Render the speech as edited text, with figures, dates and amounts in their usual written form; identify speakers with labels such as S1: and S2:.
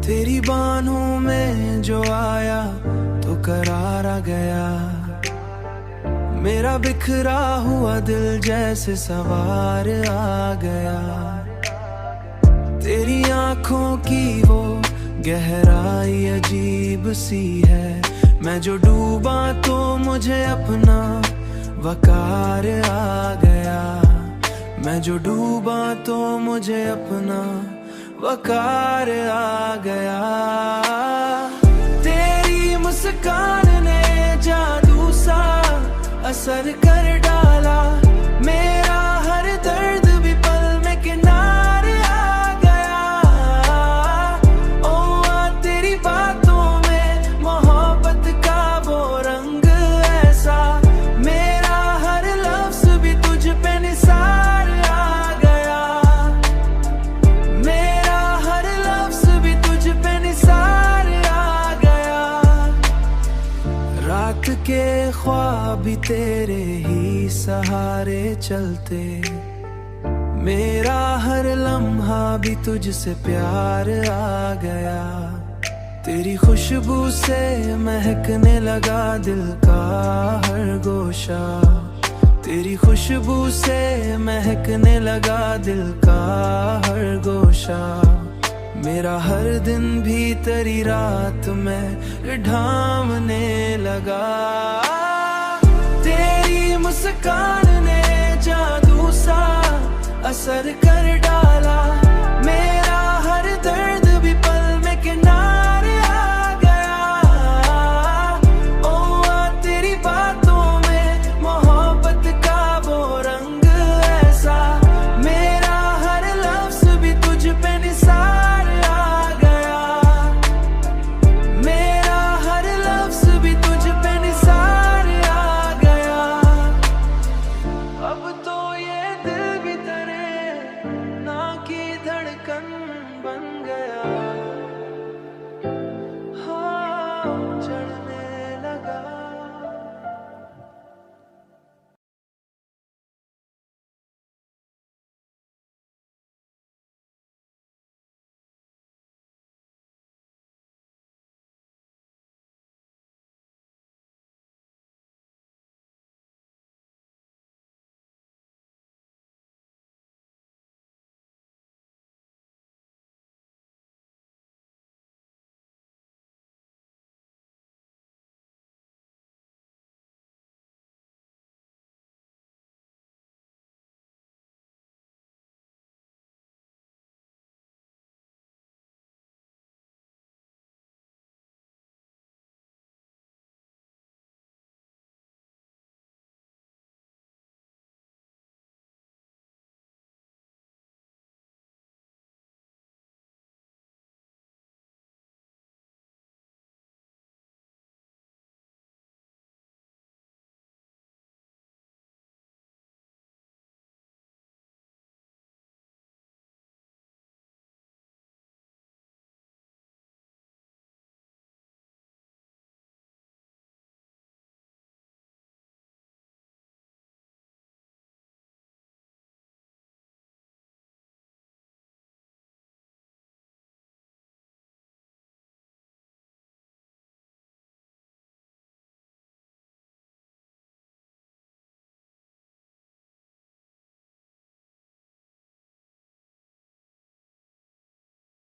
S1: तेरी बाहों में जो आया तो करार आ गया। मेरा बिखरा हुआ दिल जैसे सवार आ गया। तेरी आंखों की वो गहराई अजीब सी है। मैं जो डूबा तो मुझे अपना वकार आ गया। मैं जो डूबा तो मुझे अपना वकार आ गया। तेरी मुस्कान ने जादू सा असर कर डाला। मेरा हर दर्द भी पल में किनारे आ गया। ओ तेरी बातों में मोहब्बत का वो रंग ऐसा। मेरा हर लफ्ज भी तुझ पे निसार आ गया। मेरा हर लफ्ज भी तुझ पे निसार आ गया। रात के ख्वाब भी तेरे ही सहारे चलते। मेरा हर लम्हा भी तुझसे प्यार आ गया। तेरी खुशबू से महकने लगा दिल का हर गोशा। तेरी खुशबू से महकने लगा दिल का हर गोशा। मेरा हर दिन भी तेरी रात में ढामने लगा। तेरी मुस्कान ने जादू सा असर कर डाला। मेरा